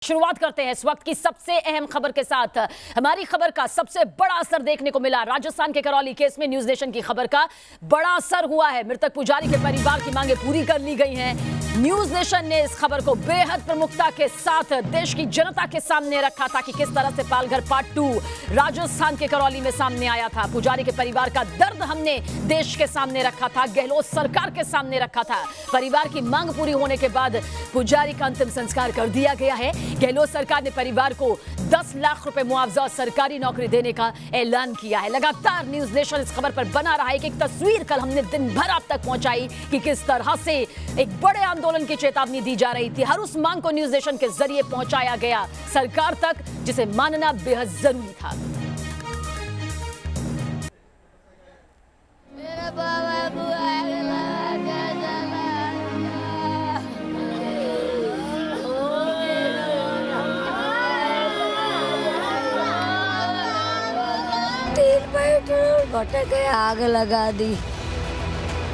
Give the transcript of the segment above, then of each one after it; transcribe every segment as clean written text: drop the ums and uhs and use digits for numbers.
शुरुआत करते हैं इस वक्त की सबसे अहम खबर के साथ। हमारी खबर का सबसे बड़ा असर देखने को मिला राजस्थान के करौली केस में। न्यूज नेशन की खबर का बड़ा असर हुआ है। मृतक पुजारी के परिवार की मांगे पूरी कर ली गई हैं। न्यूज नेशन ने इस खबर को बेहद प्रमुखता के साथ देश की जनता के सामने रखा था कि किस तरह से पालघर पार्ट 2 राजस्थान के करौली में सामने आया था। पुजारी के परिवार का दर्द हमने देश के सामने रखा था, गहलोत सरकार के सामने रखा था। परिवार की मांग पूरी होने के बाद पुजारी का अंतिम संस्कार कर दिया गया है। गहलोत सरकार ने परिवार को 10 लाख रुपए मुआवजा और सरकारी नौकरी देने का ऐलान किया है। लगातार न्यूज नेशन इस खबर पर बना रहा है कि एक तस्वीर कल हमने दिन भर आप तक पहुंचाई कि किस तरह से एक बड़े आंदोलन की चेतावनी दी जा रही थी। हर उस मांग को न्यूज नेशन के जरिए पहुंचाया गया सरकार तक, जिसे मानना बेहद जरूरी था। भटक गए, आग लगा दी।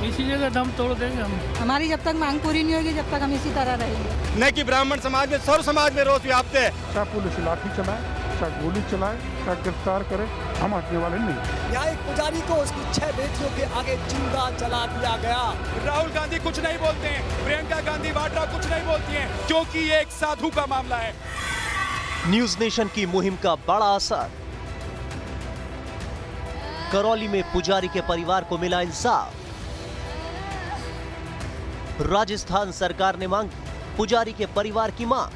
इसी जगह दम तोड़ देंगे हम। हमारी जब तक मांग पूरी नहीं होगी जब तक हम इसी तरह रहेंगे। न कि ब्राह्मण समाज में, सर्व समाज में रोष व्याप्त है। चाहे पुलिस लाठी चलाए, चाहे गोली चलाए, चाहे गिरफ्तार करे, हम हटने वाले नहीं। यहाँ एक पुजारी को उसकी 6 बेटियों के आगे जिंदा जला दिया गया। राहुल गांधी कुछ नहीं बोलते हैं, प्रियंका गांधी वाड्रा कुछ नहीं बोलती हैं, क्योंकि ये एक साधु का मामला है। न्यूज नेशन की मुहिम का बड़ा असर। करौली में पुजारी के परिवार को मिला इंसाफ। राजस्थान सरकार ने मांगी पुजारी के परिवार की मांग।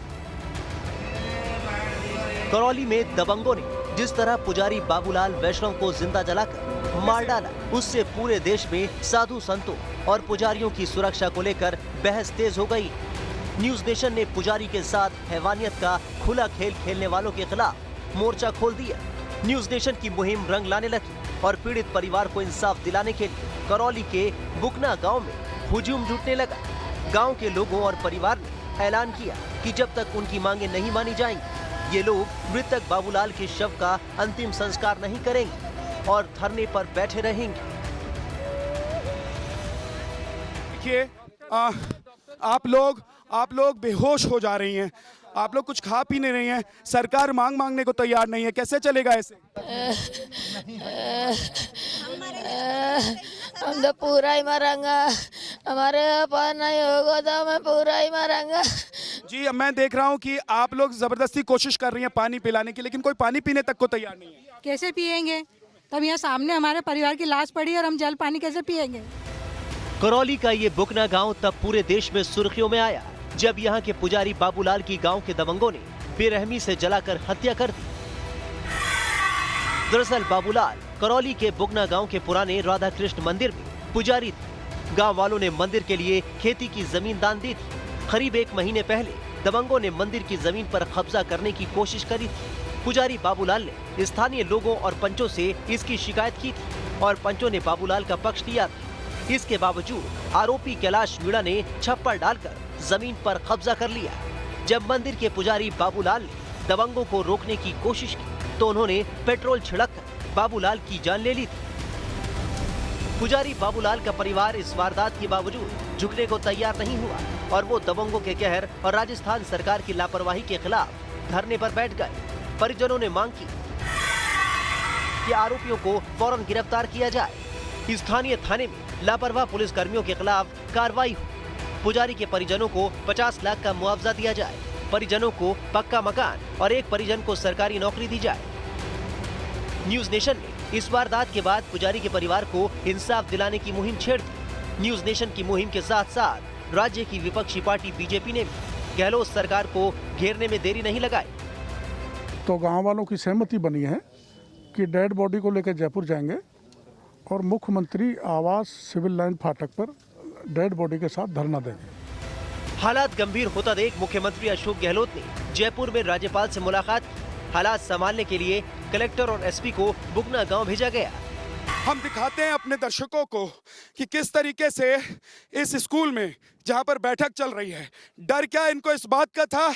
करौली में दबंगों ने जिस तरह पुजारी बाबूलाल वैष्णव को जिंदा जलाकर मार डाला, उससे पूरे देश में साधु संतों और पुजारियों की सुरक्षा को लेकर बहस तेज हो गई। न्यूज नेशन ने पुजारी के साथ हैवानियत का खुला खेल खेलने वालों के खिलाफ मोर्चा खोल दिया। न्यूज नेशन की मुहिम रंग लाने लगी और पीड़ित परिवार को इंसाफ दिलाने के लिए करौली के बुकना गांव में हुजूम जुटने लगा। गांव के लोगों और परिवार ने ऐलान किया कि जब तक उनकी मांगे नहीं मानी जाएंगी, ये लोग मृतक बाबूलाल के शव का अंतिम संस्कार नहीं करेंगे और धरने पर बैठे रहेंगे। देखिए, आप लोग बेहोश हो जा रही हैं, आप लोग कुछ खा पी नहीं रही हैं, सरकार मांग मांगने को तैयार नहीं है। कैसे चलेगा ऐसे? हम तो पूरा ही मरेंगे, हमारे पास नहीं होगा तो मैं पूरा ही मरेंगे। जी, मैं देख रहा हूँ कि आप लोग जबरदस्ती कोशिश कर रही हैं पानी पिलाने की, लेकिन कोई पानी पीने तक को तैयार नहीं है। कैसे पिएंगे? तब यहाँ सामने हमारे परिवार की लाश पड़ी और हम जल पानी कैसे पिएंगे? करौली का ये बुकना गांव तब पूरे देश में सुर्खियों में आया जब यहाँ के पुजारी बाबूलाल की गांव के दबंगों ने बेरहमी से जलाकर हत्या कर दी। दरअसल बाबूलाल करौली के बुकना गांव के पुराने राधा कृष्ण मंदिर में पुजारी थे। गांव वालों ने मंदिर के लिए खेती की जमीन दान दी थी। करीब 1 महीने पहले दबंगों ने मंदिर की जमीन पर कब्जा करने की कोशिश करी थी। पुजारी बाबूलाल ने स्थानीय लोगों और पंचों से इसकी शिकायत की थी और पंचों ने बाबूलाल का पक्ष लिया था। इसके बावजूद आरोपी कैलाश मीणा ने छप्पर डालकर जमीन पर कब्जा कर लिया। जब मंदिर के पुजारी बाबूलाल ने दबंगों को रोकने की कोशिश की तो उन्होंने पेट्रोल छिड़ककर बाबूलाल की जान ले ली थी। पुजारी बाबूलाल का परिवार इस वारदात के बावजूद झुकने को तैयार नहीं हुआ और वो दबंगों के कहर और राजस्थान सरकार की लापरवाही के खिलाफ धरने पर बैठ गए। परिजनों ने मांग की कि आरोपियों को फौरन गिरफ्तार किया जाए। स्थानीय थाने में लापरवाह पुलिस कर्मियों के खिलाफ कार्रवाई हो। पुजारी के परिजनों को 50 लाख का मुआवजा दिया जाए। परिजनों को पक्का मकान और एक परिजन को सरकारी नौकरी दी जाए। न्यूज नेशन ने इस वारदात के बाद पुजारी के परिवार को इंसाफ दिलाने की मुहिम छेड़ दी। न्यूज नेशन की मुहिम के साथ साथ राज्य की विपक्षी पार्टी बीजेपी ने भी गहलोत सरकार को घेरने में देरी नहीं लगाई। तो गांव वालों की सहमति बनी है कि डेड बॉडी को लेकर जयपुर जाएंगे और मुख्यमंत्री आवास सिविल लाइन फाटक पर डेड बॉडी के साथ धरना देंगे। हालात गंभीर होता देख मुख्यमंत्री अशोक गहलोत ने जयपुर में राज्यपाल से मुलाकात की। हालात संभालने के लिए कलेक्टर और एसपी को बुकना गांव भेजा गया। हम दिखाते हैं अपने दर्शकों को कि किस तरीके से इस स्कूल में जहां पर बैठक चल रही है, डर क्या इनको इस बात का था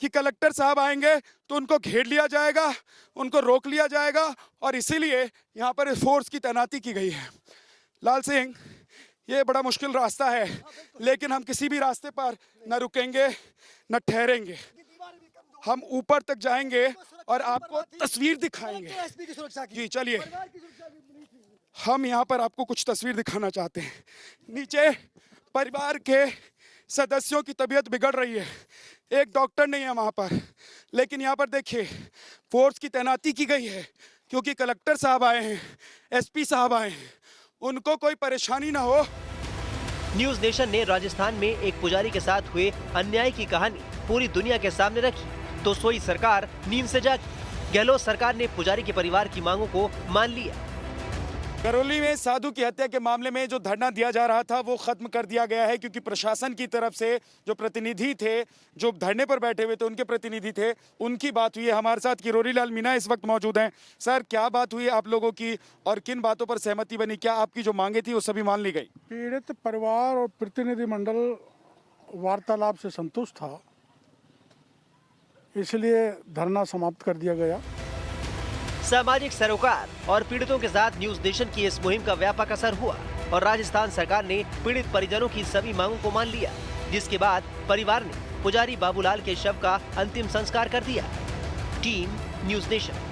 कि कलेक्टर साहब आएंगे तो उनको घेर लिया जाएगा, उनको रोक लिया जाएगा और इसीलिए यहां पर फोर्स की तैनाती की गई है। लाल सिंह, ये बड़ा मुश्किल रास्ता है, लेकिन हम किसी भी रास्ते पर न रुकेंगे न ठहरेंगे। हम ऊपर तक जाएंगे और आपको तस्वीर दिखाएंगे। एसपी की सुरक्षा की, जी चलिए, परिवार की सुरक्षा की। हम यहाँ पर आपको कुछ तस्वीर दिखाना चाहते हैं। नीचे परिवार के सदस्यों की तबीयत बिगड़ रही है, एक डॉक्टर नहीं है वहाँ पर, लेकिन यहाँ पर देखिए फोर्स की तैनाती की गई है क्योंकि कलेक्टर साहब आए हैं, एसपी साहब आए हैं, उनको कोई परेशानी ना हो। न्यूज नेशन ने राजस्थान में एक पुजारी के साथ हुए अन्याय की कहानी पूरी दुनिया के सामने रखी तो सोई सरकार नींद से जागी। गहलोत सरकार ने पुजारी के परिवार की मांगों को मान लिया। करौली में साधु की हत्या के मामले में जो धरना दिया जा रहा था वो खत्म कर दिया गया है क्योंकि प्रशासन की तरफ से जो प्रतिनिधि थे, जो धरने पर बैठे हुए थे, उनके प्रतिनिधि थे, उनकी बात हुई है। हमारे साथ किरोड़ी लाल मीणा इस वक्त मौजूद हैं। सर, क्या बात हुई आप लोगों की और किन बातों पर सहमति बनी? क्या आपकी जो मांगे थी वो सभी मान ली गई? पीड़ित परिवार और प्रतिनिधिमंडल वार्तालाप से संतुष्ट था, इसलिए धरना समाप्त कर दिया गया। सामाजिक सरोकार और पीड़ितों के साथ न्यूज नेशन की इस मुहिम का व्यापक असर हुआ और राजस्थान सरकार ने पीड़ित परिजनों की सभी मांगों को मान लिया, जिसके बाद परिवार ने पुजारी बाबूलाल के शव का अंतिम संस्कार कर दिया। Team news nation.